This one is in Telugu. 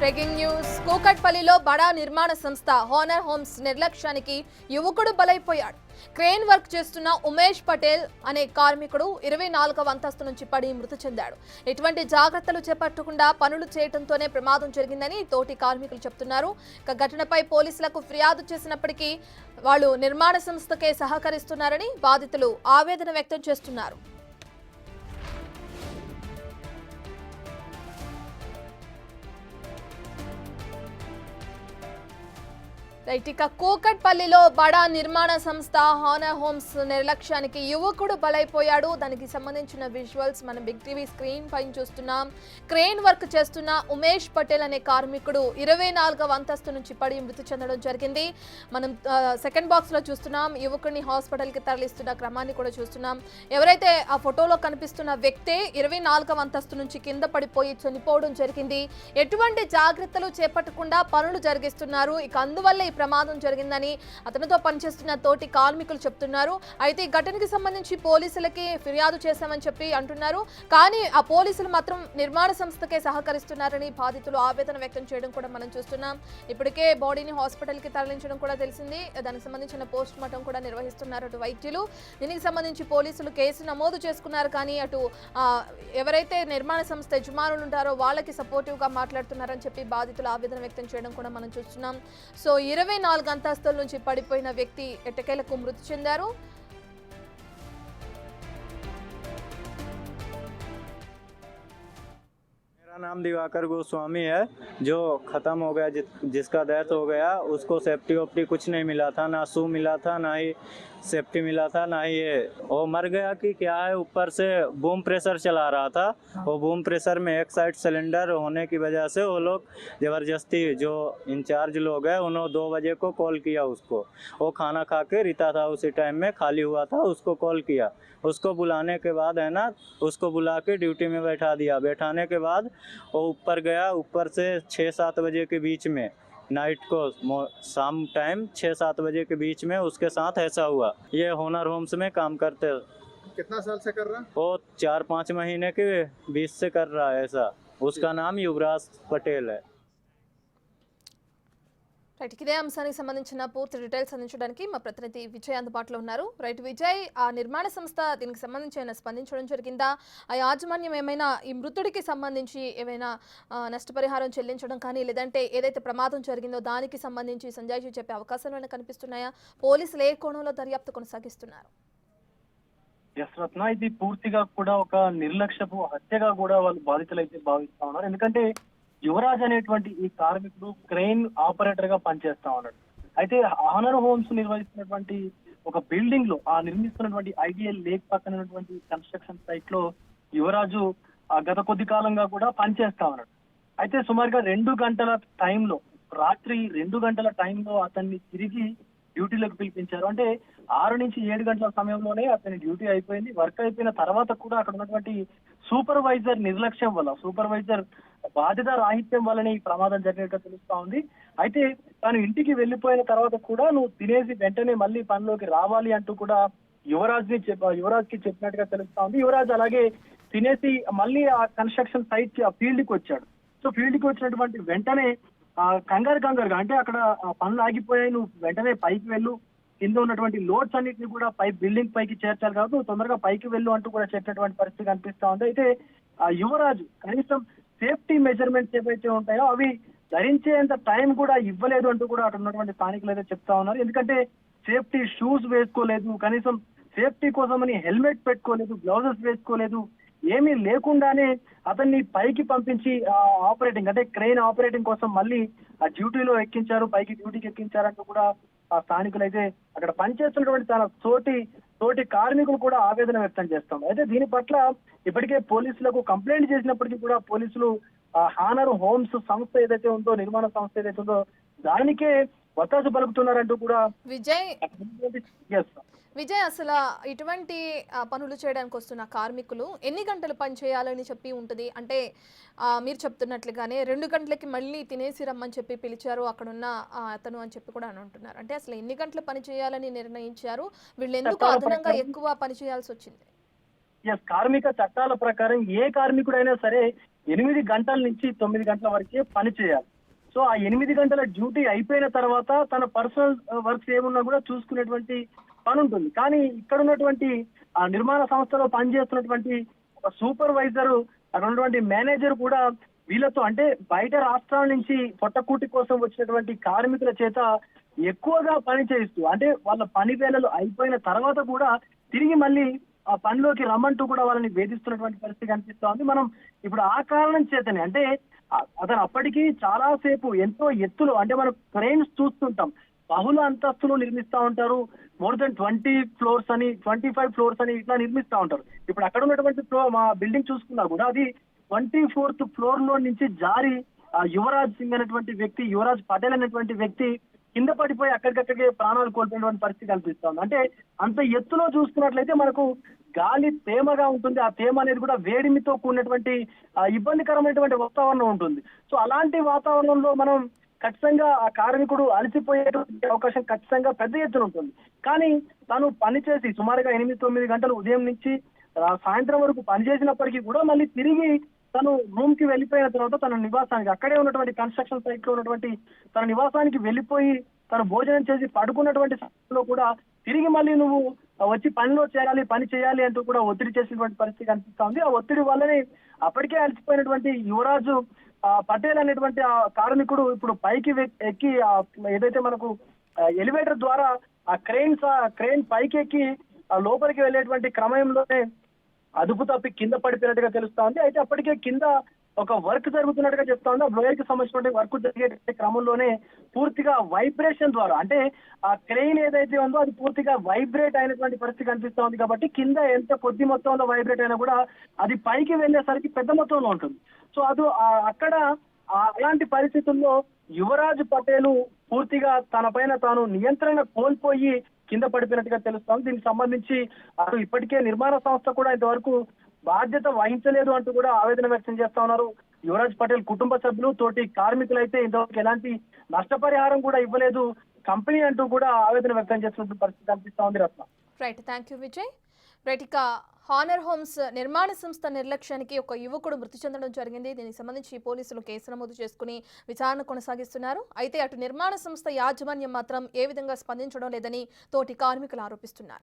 బ్రేకింగ్ న్యూస్ కూకట్పల్లిలో బడా నిర్మాణ సంస్థ హానర్ హోమ్స్ నిర్లక్ష్యానికి యువకుడు బలైపోయాడు. క్రేన్ వర్క్ చేస్తున్న ఉమేష్ పటేల్ అనే కార్మికుడు 24వ అంతస్తు నుంచి పడి మృతి చెందాడు. ఎటువంటి జాగ్రత్తలు చేపట్టకుండా పనులు చేయడంతోనే ప్రమాదం జరిగిందని తోటి కార్మికులు చెప్తున్నారు. ఘటనపై పోలీసులకు ఫిర్యాదు చేసినప్పటికీ వాళ్ళు నిర్మాణ సంస్థకే సహకరిస్తున్నారని బాధితులు ఆవేదన వ్యక్తం చేస్తున్నారు. ఇక కూకట్పల్లిలో బడా నిర్మాణ సంస్థ హానర్ హోమ్స్ నిర్లక్ష్యానికి యువకుడు బలైపోయాడు. దానికి సంబంధించిన విజువల్స్ మనం బిగ్ టీవీ స్క్రీన్ పైన చూస్తున్నాం. క్రేన్ వర్క్ చేస్తున్న ఉమేష్ పటేల్ అనే కార్మికుడు 24వ అంతస్తు నుంచి పడి మృతి చెందడం జరిగింది. మనం సెకండ్ బాక్స్ లో చూస్తున్నాం. యువకుడిని హాస్పిటల్ కి తరలిస్తున్న క్రమాన్ని కూడా చూస్తున్నాం. ఎవరైతే ఆ ఫోటోలో కనిపిస్తున్న వ్యక్తే 24వ అంతస్తు నుంచి కింద పడిపోయి చనిపోవడం జరిగింది. ఎటువంటి జాగ్రత్తలు చేపట్టకుండా పనులు జరిగిస్తున్నారు. ఇక అందువల్ల ప్రమాదం జరిగిందని అతనితో పనిచేస్తున్న తోటి కార్మికులు చెప్తున్నారు. అయితే ఈ ఘటనకి సంబంధించి పోలీసులకి ఫిర్యాదు చేశామని చెప్పి అంటున్నారు. కానీ ఆ పోలీసులు మాత్రం నిర్మాణ సంస్థకే సహకరిస్తున్నారని బాధితులు ఆవేదన వ్యక్తం చేయడం కూడా మనం చూస్తున్నాం. ఇప్పటికే బాడీని హాస్పిటల్ కి తరలించడం కూడా తెలిసింది. దానికి సంబంధించిన పోస్ట్ మార్టం కూడా నిర్వహిస్తున్నారు అటు వైద్యులు. దీనికి సంబంధించి పోలీసులు కేసు నమోదు చేసుకున్నారు. కానీ అటు ఎవరైతే నిర్మాణ సంస్థ యజమానులు ఉంటారో వాళ్ళకి సపోర్టివ్ గా మాట్లాడుతున్నారని చెప్పి బాధితులు ఆవేదన వ్యక్తం చేయడం కూడా మనం చూస్తున్నాం. సో 24 అంతస్తుల నుంచి పడిపోయిన వ్యక్తి ఎట్టకేలకు మృతి చెందారు. मेरा नाम दिवाकर गोस्वामी है। जो ख़त्म हो गया जिसका डेथ हो गया उसको सेफ्टी वेफ्टी कुछ नहीं मिला था, ना शू मिला था, ना ही सेफ्टी मिला था, ना ही ये वो मर गया कि क्या है। ऊपर से बूम प्रेशर चला रहा था। वो बूम प्रेशर में एक साइड सिलेंडर होने की वजह से वो लोग ज़बरदस्ती जो इंचार्ज लोग हैं उन्होंने 2 बजे को कॉल किया उसको। वो खाना खा के रिता था उसी टाइम में खाली हुआ था, उसको कॉल किया। उसको बुलाने के बाद है ना उसको बुला के ड्यूटी में बैठा दिया। बैठाने के बाद वो ऊपर गया। ऊपर से 6-7 बजे के बीच में नाइट को शाम टाइम 6-7 बजे के बीच में उसके साथ ऐसा हुआ। ये होनर होम्स में काम करते। कितना साल से कर रहा? वो 4-5 महीने के बीच से कर रहा है ऐसा। उसका नाम युवराज पटेल है। రైట్, ఇదే అంశానికి సంబంధించిన పూర్తి డీటెయిల్స్ అందించడానికి మా ప్రతినిధి విజయ్ అందుబాటులో ఉన్నారు. రైట్ విజయ్, ఆ నిర్మాణ సంస్థ దీనికి సంబంధించి ఏమైనా స్పందించడం జరిగిందా? ఆ యాజమాన్యం ఏమైనా ఈ మృతుడికి సంబంధించి ఏమైనా నష్టపరిహారం చెల్లించడం కానీ లేదంటే ఏదైతే ప్రమాదం జరిగిందో దానికి సంబంధించి సంజాయిషి చెప్పే అవకాశాలు ఏమైనా కనిపిస్తున్నాయా? పోలీసులు ఏ కోణంలో దర్యాప్తు కొనసాగిస్తున్నారు? రత్న, ఇది పూర్తిగా కూడా ఒక నిర్లక్ష్యపు హత్యగా కూడా వాళ్ళు బాధితులు అయితే భావిస్తా ఉన్నారు. ఎందుకంటే యువరాజ్ అనేటువంటి ఈ కార్మికుడు క్రెయిన్ ఆపరేటర్ గా పనిచేస్తా ఉన్నాడు. అయితే హానర్ హోమ్స్ నిర్వహిస్తున్నటువంటి ఒక బిల్డింగ్ లో నిర్మిస్తున్నటువంటి ఐడియల్ లేక్ పక్కనటువంటి కన్స్ట్రక్షన్ సైట్ లో యువరాజు గత కొద్ది కాలంగా కూడా పనిచేస్తా ఉన్నాడు. అయితే సుమారుగా 2 గంటల టైంలో, రాత్రి 2 గంటల టైంలో అతన్ని తిరిగి డ్యూటీలోకి పిలిపించారు. అంటే 6 నుంచి 7 గంటల సమయంలోనే అతని డ్యూటీ అయిపోయింది. వర్క్ అయిపోయిన తర్వాత కూడా అక్కడ ఉన్నటువంటి సూపర్వైజర్ నిర్లక్ష్యం వల్ల, సూపర్వైజర్ బాధ్యత రాహిత్యం వల్లనే ఈ ప్రమాదం జరిగినట్టు తెలుస్తా ఉంది. అయితే తాను ఇంటికి వెళ్లిపోయిన తర్వాత కూడా నువ్వు తినేసి వెంటనే మళ్ళీ పనిలోకి రావాలి అంటూ కూడా యువరాజ్ కి చెప్పినట్టుగా తెలుస్తా ఉంది. యువరాజ్ అలాగే తినేసి మళ్ళీ ఆ కన్స్ట్రక్షన్ సైట్ కి, ఆ ఫీల్డ్ కి వచ్చాడు. సో ఫీల్డ్ కి వచ్చినటువంటి వెంటనే కంగారుగా, అంటే అక్కడ పనులు ఆగిపోయాయి, నువ్వు వెంటనే పైకి వెళ్ళు, కింద ఉన్నటువంటి లోడ్స్ అన్నింటినీ కూడా బిల్డింగ్ పైకి చేర్చాలి కాబట్టి నువ్వు తొందరగా పైకి వెళ్ళు అంటూ కూడా చెప్పినటువంటి పరిస్థితి కనిపిస్తా ఉంది. అయితే ఆ యువరాజు కనీసం సేఫ్టీ మెజర్మెంట్స్ ఏవైతే ఉంటాయో అవి ధరించేంత టైం కూడా ఇవ్వలేదు అంటూ కూడా అక్కడ ఉన్నటువంటి స్థానికులు అయితే చెప్తా ఉన్నారు. ఎందుకంటే సేఫ్టీ షూస్ వేసుకోలేదు, కనీసం సేఫ్టీ కోసమని హెల్మెట్ పెట్టుకోలేదు, గ్లౌజెస్ వేసుకోలేదు, ఏమీ లేకుండానే అతన్ని పైకి పంపించి ఆపరేటింగ్, అంటే క్రెయిన్ ఆపరేటింగ్ కోసం మళ్ళీ ఆ డ్యూటీలో ఎక్కించారు, పైకి డ్యూటీకి ఎక్కించారంటూ కూడా ఆ స్థానికులు అయితే అక్కడ పనిచేస్తున్నటువంటి తన తోటి కార్మికులు కూడా ఆవేదన వ్యక్తం చేస్తాం. అయితే దీని పట్ల ఇప్పటికే పోలీసులకు కంప్లైంట్ చేసినప్పటికీ కూడా పోలీసులు హానర్ హోమ్స్ సంస్థ ఏదైతే ఉందో, నిర్మాణ సంస్థ ఏదైతే ఉందో దానికే వత్తాసు పలుకుతున్నారంటూ కూడా విజయ్, అసలు ఇటువంటి పనులు చేయడానికి వస్తున్న కార్మికులు ఎన్ని గంటలు పని చేయాలని చెప్పి ఉంటుంది? అంటే మీరు చెప్తున్నట్లుగానే 2 గంటలకి మళ్ళీ తినేసి రమ్మని చెప్పి పిలిచారు అక్కడున్న అతను అని చెప్పి కూడా అంటున్నారు. అంటే అసలు ఎన్ని గంటలు పని చేయాలని నిర్ణయించారు? వీళ్ళు ఎందుకు అదనంగా ఎక్కువ పని చేయాల్సి వచ్చింది? కార్మిక చట్టాల ప్రకారం ఏ కార్మికుడైనా సరే 8 గంటల నుంచి 9 గంటల వరకే పని చేయాలి. సో ఆ 8 గంటల డ్యూటీ అయిపోయిన తర్వాత తన పర్సనల్ వర్క్స్ ఏమున్నా కూడా చూసుకునేటువంటి పని ఉంటుంది. కానీ ఇక్కడ ఉన్నటువంటి ఆ నిర్మాణ సంస్థలో పనిచేస్తున్నటువంటి ఒక సూపర్వైజర్, అక్కడ ఉన్నటువంటి మేనేజర్ కూడా వీళ్ళతో అంటే బయట రాష్ట్రాల నుంచి పొట్టకూటి కోసం వచ్చినటువంటి కార్మికుల చేత ఎక్కువగా పని చేయిస్తూ, అంటే వాళ్ళ పని వేళలు అయిపోయిన తర్వాత కూడా తిరిగి మళ్ళీ ఆ పనిలోకి రమ్మంటూ కూడా వాళ్ళని వేధిస్తున్నటువంటి పరిస్థితి కనిపిస్తోంది. మనం ఇప్పుడు ఆ కారణం చేతనే అంటే అతను అప్పటికి చాలా సేపు ఎంతో ఎత్తులో అంటే మనం క్రెయిన్స్ చూస్తుంటాం, బహుళ అంతస్తులు నిర్మిస్తా ఉంటారు. మోర్ దెన్ 20 ఫ్లోర్స్ అని 25 ఫ్లోర్స్ అని ఇట్లా నిర్మిస్తా ఉంటారు. ఇప్పుడు అక్కడ ఉన్నటువంటి మా బిల్డింగ్ చూసుకున్నా కూడా అది 24th ఫ్లోర్ లో నుంచి జారి యువరాజ్ సింగ్ అనేటువంటి వ్యక్తి, యువరాజ్ పటేల్ అనేటువంటి వ్యక్తి కింద పడిపోయి అక్కడికక్కడికే ప్రాణాలు కోల్పోయినటువంటి పరిస్థితి కనిపిస్తోంది. అంటే అంత ఎత్తులో చూసుకున్నట్లయితే మనకు గాలి తేమగా ఉంటుంది. ఆ తేమ అనేది కూడా వేడిమితో కూడినటువంటి ఇబ్బందికరమైనటువంటి వాతావరణం ఉంటుంది. సో అలాంటి వాతావరణంలో మనం ఖచ్చితంగా ఆ కార్మికుడు అలసిపోయేటువంటి అవకాశం ఖచ్చితంగా పెద్ద ఎత్తున ఉంటుంది. కానీ తను పనిచేసి సుమారుగా 8-9 గంటలు ఉదయం నుంచి సాయంత్రం వరకు పనిచేసినప్పటికీ కూడా మళ్ళీ తిరిగి తను రూమ్ కి వెళ్ళిపోయిన తర్వాత తన నివాసానికి, అక్కడే ఉన్నటువంటి కన్స్ట్రక్షన్ సైట్ లో ఉన్నటువంటి తన నివాసానికి వెళ్ళిపోయి తను భోజనం చేసి పడుకున్నటువంటి సమయంలో కూడా తిరిగి మళ్ళీ నువ్వు వచ్చి పనిలో చేయాలి, పని చేయాలి అంటూ కూడా ఒత్తిడి చేసినటువంటి పరిస్థితి కనిపిస్తా ఉంది. ఆ ఒత్తిడి వల్లనే అప్పటికే అలసిపోయినటువంటి యువరాజు పటేల్ అనేటువంటి ఆ కార్మికుడు ఇప్పుడు పైకి ఎక్కి ఏదైతే మనకు ఎలివేటర్ ద్వారా ఆ క్రెయిన్ పైకి ఎక్కి లోపలికి వెళ్ళేటువంటి క్రమంలోనే అదుపు తప్పి కింద పడిపోయినట్టుగా తెలుస్తా ఉంది. అయితే అప్పటికే కింద ఒక వర్క్ జరుగుతున్నట్టుగా చెప్తా ఉంది. ఆ బ్లోయర్ కి సంబంధించిన వర్క్ జరిగే క్రమంలోనే పూర్తిగా వైబ్రేషన్ ద్వారా అంటే ఆ క్రెయిన్ ఏదైతే ఉందో అది పూర్తిగా వైబ్రేట్ అయినటువంటి పరిస్థితి కనిపిస్తా ఉంది. కాబట్టి కింద ఎంత కొద్ది మొత్తంలో వైబ్రేట్ అయినా కూడా అది పైకి వెళ్ళేసరికి పెద్ద మొత్తంలో ఉంటుంది. సో అది అక్కడ అలాంటి పరిస్థితుల్లో యువరాజ్ పటేల్ పూర్తిగా తన పైన తాను నియంత్రణ కోల్పోయి కింద పడిపోయినట్టుగా తెలుస్తోంది. దీనికి సంబంధించి అటు ఇప్పటికే నిర్మాణ సంస్థ కూడా ఇంతవరకు బాధ్యత వహించలేదు అంటూ కూడా ఆవేదన వ్యక్తం చేస్తా ఉన్నారు యువరాజ్ పటేల్ కుటుంబ సభ్యులు. తోటి కార్మికులైతే ఇంతవరకు ఎలాంటి నష్టపరిహారం కూడా ఇవ్వలేదు కంపెనీ అంటూ కూడా ఆవేదన వ్యక్తం చేస్తున్న పరిస్థితి కనిపిస్తా ఉంది. Ratna. Right, thank you Vijay. Right, ఇక హానర్ హోమ్స్ నిర్మాణ సంస్థ నిర్లక్ష్యానికి ఒక యువకుడు మృతి చెందడం జరిగింది. దీనికి సంబంధించి పోలీసులు కేసు నమోదు చేసుకుని విచారణ కొనసాగిస్తున్నారు. అయితే అటు నిర్మాణ సంస్థ యాజమాన్యం మాత్రం ఏ విధంగా స్పందించడం లేదని తోటి కార్మికులు ఆరోపిస్తున్నారు.